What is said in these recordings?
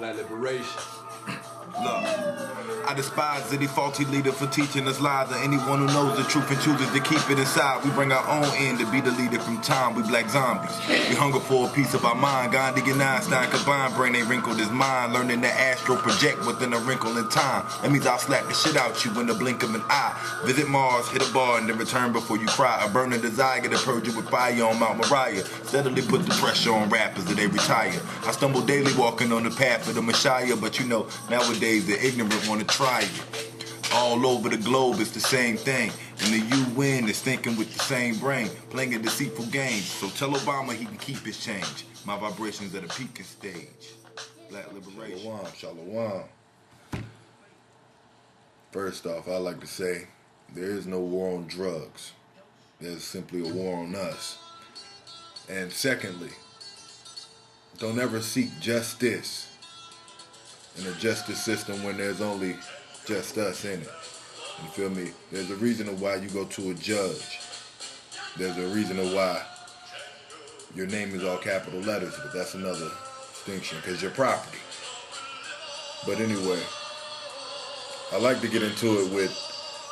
Black liberation. Look, I despise any faulty leader for teaching us lies, or anyone who knows the truth and chooses to keep it inside. We bring our own end to be the leader from time. We black zombies. We hunger for a piece of our mind. Gandhi and Einstein combined, brain ain't wrinkled his mind. Learning to astral project within a wrinkle in time. That means I'll slap the shit out you in the blink of an eye. Visit Mars, hit a bar, and then return before you cry. A burning desire to purge you with fire on Mount Moriah. Steadily put the pressure on rappers that they retire. I stumble daily walking on the path of the Messiah, but you know, nowadays the ignorant want to try you. All over the globe it's the same thing, and the UN is thinking with the same brain, playing a deceitful game. So tell Obama he can keep his change. My vibrations at a peaking stage. Black liberation. Shalom, shalom. First off, I like to say there is no war on drugs. There's simply a war on us. And secondly, don't ever seek justice in a justice system when there's only just us in it. You feel me? There's a reason of why you go to a judge. There's a reason of why your name is all capital letters, but that's another distinction because you're property. But anyway, I like to get into it with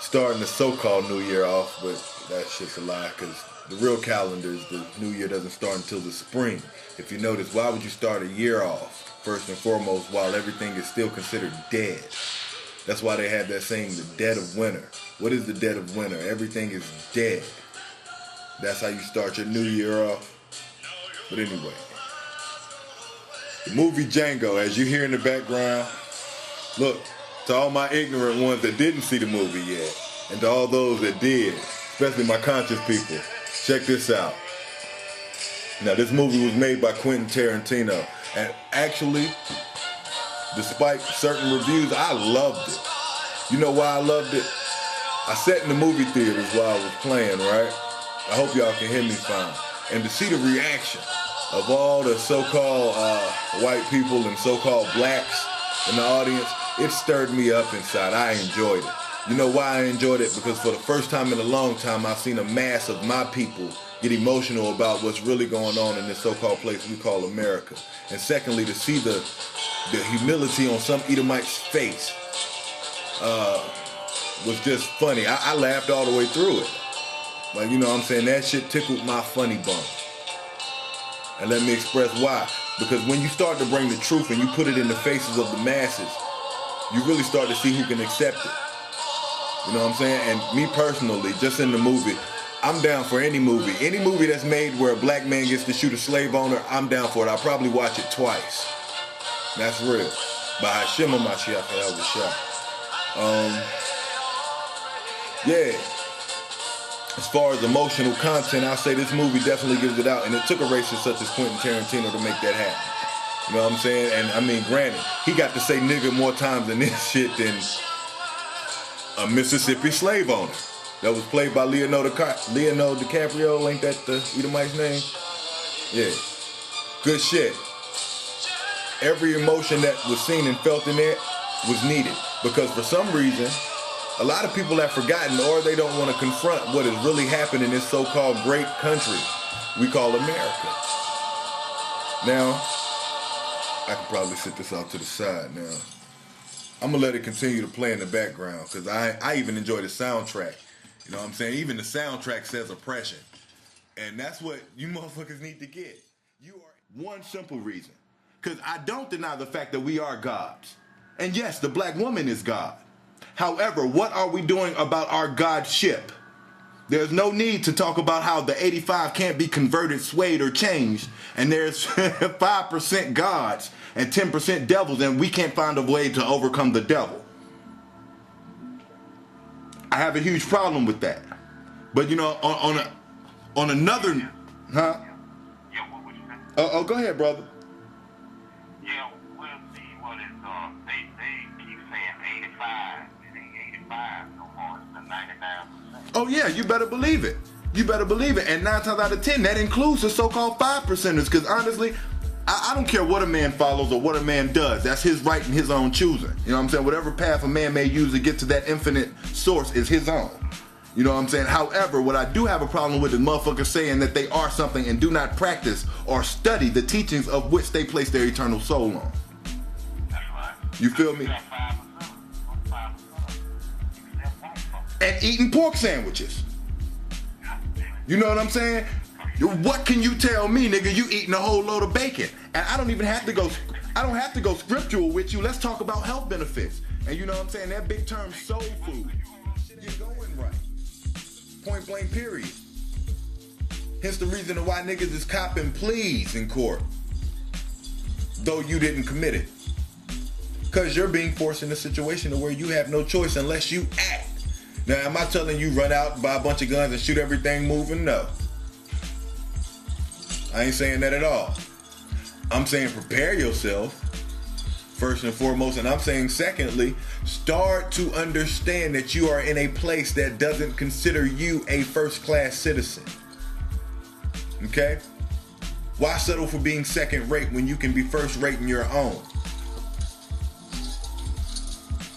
starting the so-called New Year off, but that shit's a lie because the real calendar is the New Year doesn't start until the spring. If you notice, why would you start a year off? First and foremost, while everything is still considered dead. That's why they have that saying, the dead of winter. What is the dead of winter? Everything is dead. That's how you start your new year off. But anyway, the movie Django, as you hear in the background, look, to all my ignorant ones that didn't see the movie yet, and to all those that did, especially my conscious people, check this out. Now, this movie was made by Quentin Tarantino. And actually, despite certain reviews, I loved it. You know why I loved it? I sat in the movie theaters while I was playing, right? I hope y'all can hear me fine. And to see the reaction of all the so-called white people and so-called blacks in the audience, it stirred me up inside. I enjoyed it. You know why I enjoyed it? Because for the first time in a long time, I've seen a mass of my people get emotional about what's really going on in this so-called place we call America. And secondly, to see the humility on some Edomite's face was just funny. I laughed all the way through it. Like, you know what I'm saying? That shit tickled my funny bone. And let me express why. Because when you start to bring the truth and you put it in the faces of the masses, you really start to see who can accept it. You know what I'm saying? And me personally, just in the movie, I'm down for any movie. Any movie that's made where a black man gets to shoot a slave owner, I'm down for it. I'll probably watch it twice. That's real. By Hashem Mashiach, that was a shot. Yeah. As far as emotional content, I'll say this movie definitely gives it out. And it took a racist such as Quentin Tarantino to make that happen. You know what I'm saying? And I mean, granted, he got to say nigga more times in this shit than a Mississippi slave owner. That was played by Leonardo DiCaprio, ain't that the Edomite's name? Yeah. Good shit. Every emotion that was seen and felt in there was needed. Because for some reason, a lot of people have forgotten or they don't want to confront what has really happened in this so-called great country we call America. Now, I can probably sit this off to the side now. I'm going to let it continue to play in the background because I even enjoy the soundtrack. You know what I'm saying? Even the soundtrack says oppression. And that's what you motherfuckers need to get. You are one simple reason. Because I don't deny the fact that we are gods. And yes, the black woman is God. However, what are we doing about our godship? There's no need to talk about how the 85 can't be converted, swayed, or changed. And there's 5% gods and 10% devils, and we can't find a way to overcome the devil. I have a huge problem with that. But you know, on another, huh? Yeah, what would you say? Oh, go ahead, brother. Yeah, we'll see what is, they keep saying 85. It ain't 85 no more, it's the 99%. Oh yeah, you better believe it. You better believe it. And 9 times out of 10, that includes the so-called 5%ers. Because honestly, I don't care what a man follows or what a man does. That's his right and his own choosing. You know what I'm saying? Whatever path a man may use to get to that infinite source is his own. You know what I'm saying? However, what I do have a problem with is motherfuckers saying that they are something and do not practice or study the teachings of which they place their eternal soul on. You feel me? And eating pork sandwiches. You know what I'm saying? What can you tell me, nigga? You eating a whole load of bacon. And I don't even have to go, I don't have to go scriptural with you. Let's talk about health benefits. And you know what I'm saying? That big term soul food. You're going right. Point blank period. Hence the reason why niggas is copping pleas in court. Though you didn't commit it. Because you're being forced in a situation where you have no choice unless you act. Now, am I telling you run out, buy a bunch of guns and shoot everything moving? No. I ain't saying that at all. I'm saying prepare yourself, first and foremost. And I'm saying secondly, start to understand that you are in a place that doesn't consider you a first-class citizen. Okay? Why settle for being second-rate when you can be first-rate in your own?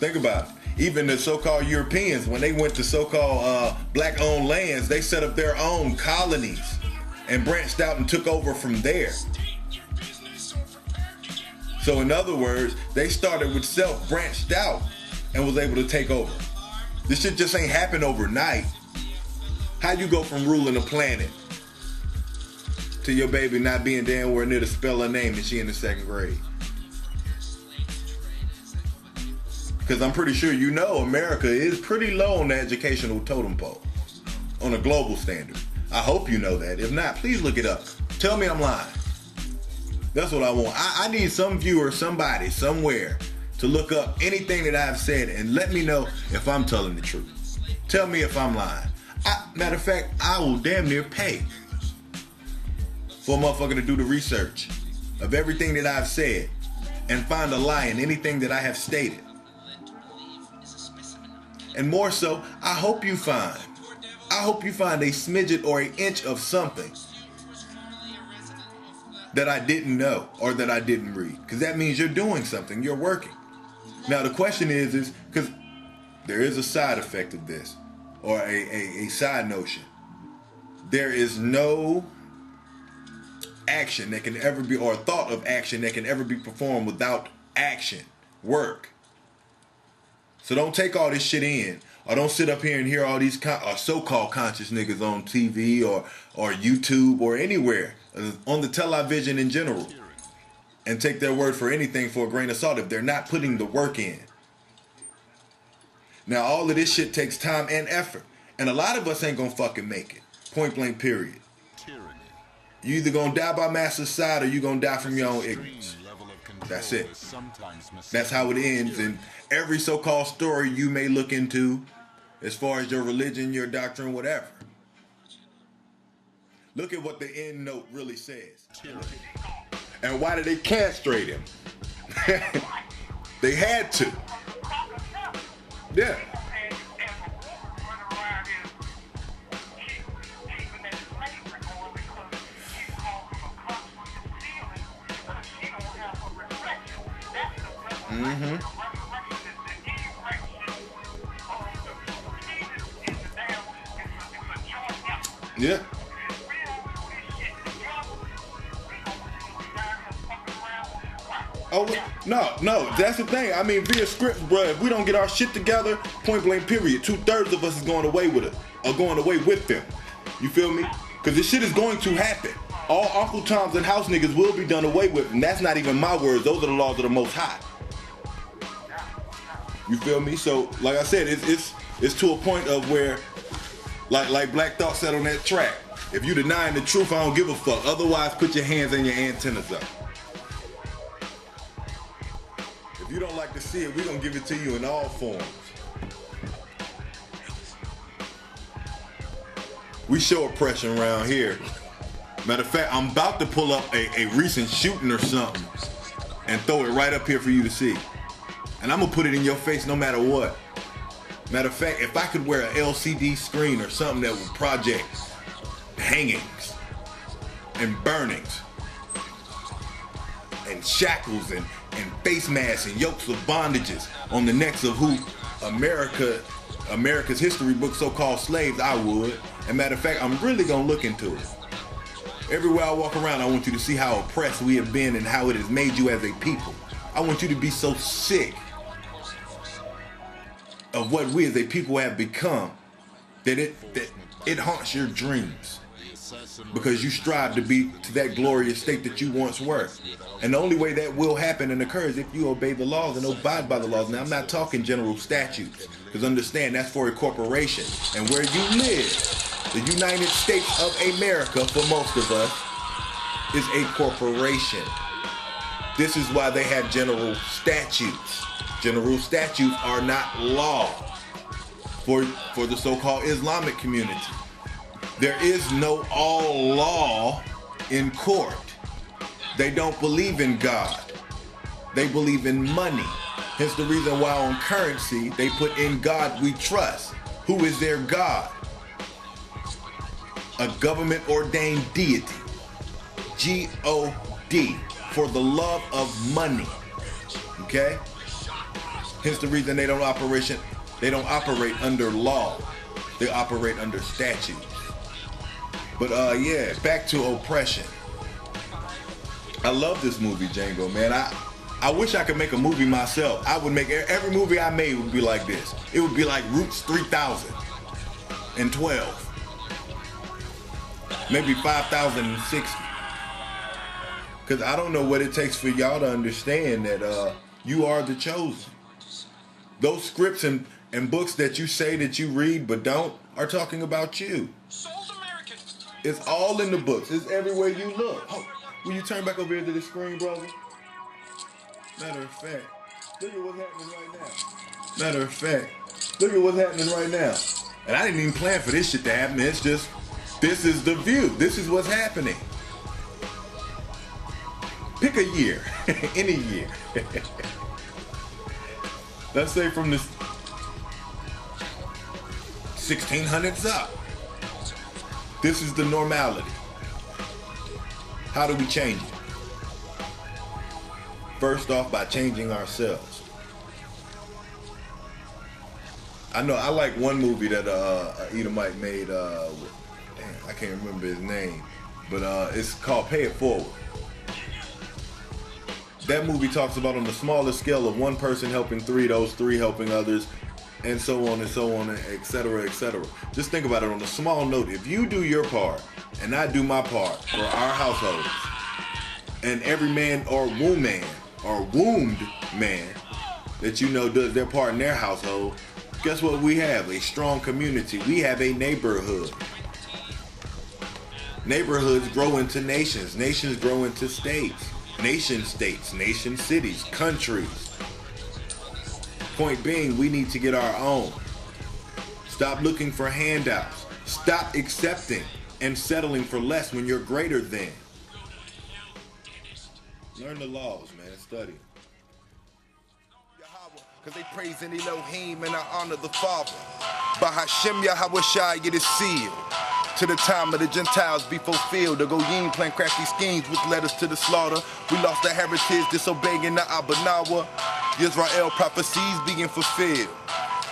Think about it. Even the so-called Europeans, when they went to so-called black-owned lands, they set up their own colonies and branched out and took over from there. So in other words, they started with self, branched out, and was able to take over. This shit just ain't happen overnight. How you go from ruling a planet to your baby not being damn where near to spell her name and she in the 2nd grade? Because I'm pretty sure you know America is pretty low on the educational totem pole on a global standard. I hope you know that. If not, please look it up. Tell me I'm lying. That's what I want. I need some viewer, somebody, somewhere to look up anything that I've said and let me know if I'm telling the truth. Tell me if I'm lying. Matter of fact, I will damn near pay for a motherfucker to do the research of everything that I've said and find a lie in anything that I have stated. And more so, I hope you find a smidget or an inch of something that I didn't know or that I didn't read. Because that means you're doing something, you're working. Now the question is because there is a side effect of this, or a side notion. There is no action that can ever be, or thought of action that can ever be performed without action, work. So don't take all this shit in, or don't sit up here and hear all these so-called conscious niggas on TV or YouTube or anywhere, on the television in general, and take their word for anything for a grain of salt if they're not putting the work in. Now all of this shit takes time and effort, and a lot of us ain't gonna fucking make it. Point blank period. You either gonna die by master's side or you gonna die from your own ignorance. That's it. That's how it ends in every so-called story you may look into as far as your religion, your doctrine, whatever. Look at what the end note really says. And why did they castrate him? They had to. Yeah. Mm-hmm. Yeah. Oh, no, that's the thing. I mean, via script, bro, if we don't get our shit together, point blank period, 2/3 of us is going away with it, or going away with them. You feel me? Because this shit is going to happen. All Uncle Toms and house niggas will be done away with, and that's not even my words. Those are the laws of the Most High. You feel me? So, like I said, it's to a point of where, like Black Thought said on that track, if you denying the truth, I don't give a fuck. Otherwise, put your hands and your antennas up. If you don't like to see it, we're going to give it to you in all forms. We show oppression around here. Matter of fact, I'm about to pull up a recent shooting or something and throw it right up here for you to see. And I'm going to put it in your face no matter what. Matter of fact, if I could wear an LCD screen or something that would project hangings and burnings and shackles and face masks and yokes of bondages on the necks of who America's history book so-called slaves, I would. And matter of fact, I'm really going to look into it. Everywhere I walk around, I want you to see how oppressed we have been and how it has made you as a people. I want you to be so sick of what we as a people have become that it haunts your dreams, because you strive to be to that glorious state that you once were. And the only way that will happen and occur is if you obey the laws and abide by the laws. Now, I'm not talking general statutes, because understand that's for a corporation. And where you live, the United States of America, for most of us, is a corporation. This is why they have general statutes. General statutes are not law for the so-called Islamic community. There is no all law in court. They don't believe in God. They believe in money. Hence the reason why on currency they put in God we trust. Who is their God? A government ordained deity. G.O.H.D. For the love of money. Okay? Hence the reason they don't operate under law. They operate under statutes. But yeah, back to oppression. I love this movie, Django, man. I wish I could make a movie myself. I would make every movie I made would be like this. It would be like Roots 3012. Maybe 5060. Because I don't know what it takes for y'all to understand that you are the chosen. Those scripts and books that you say that you read but don't are talking about you. It's all in the books. It's everywhere you look. Oh, will you turn back over here to the screen, brother? Matter of fact, look at what's happening right now. Matter of fact, look at what's happening right now. And I didn't even plan for this shit to happen. It's just, this is the view. This is what's happening. Pick a year. Any year. Let's say from the 1600s up. This is the normality. How do we change it? First off, by changing ourselves. I know I like one movie that Edomite made. I can't remember his name, but it's called Pay It Forward. That movie talks about on the smaller scale of one person helping three, those three helping others, and so on, et cetera, et cetera. Just think about it on a small note. If you do your part, and I do my part for our households, and every man or woman or wombed man that you know does their part in their household, guess what we have? A strong community. We have a neighborhood. Neighborhoods grow into nations. Nations grow into states. Nation states, nation cities, countries. Point being, we need to get our own. Stop looking for handouts. Stop accepting and settling for less when you're greater than. Learn the laws, man. Study. Cause they praise in Elohim and I honor the Father. By Hashem Yahudah it is sealed. To the time of the Gentiles be fulfilled. The Goyim plan crafty schemes which led us to the slaughter. We lost our heritage disobeying the Abanawa. Israel prophecies being fulfilled.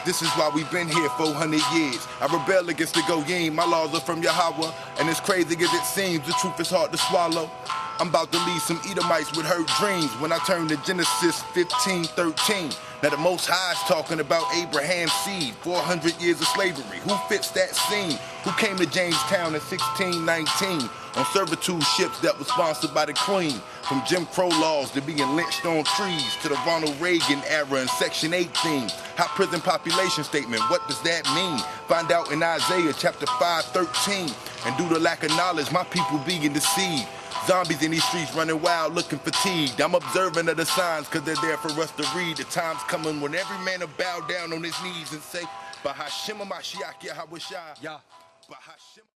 This is why we've been here 400 years. I rebel against the Goyim. My laws are from Yahweh. And as crazy as it seems, the truth is hard to swallow. I'm about to lead some Edomites with hurt dreams when I turn to Genesis 15:13. Now the Most High is talking about Abraham's seed, 400 years of slavery. Who fits that scene? Who came to Jamestown in 1619 on servitude ships that was sponsored by the Queen? From Jim Crow laws to being lynched on trees to the Ronald Reagan era and Section 18. Hot prison population statement, what does that mean? Find out in Isaiah chapter 5:13. And due to lack of knowledge, my people being deceived. Zombies in these streets running wild, looking fatigued. I'm observant of the signs, cause they're there for us to read. The time's coming when every man will bow down on his knees and say, Bahashim Mashiach Yahudah.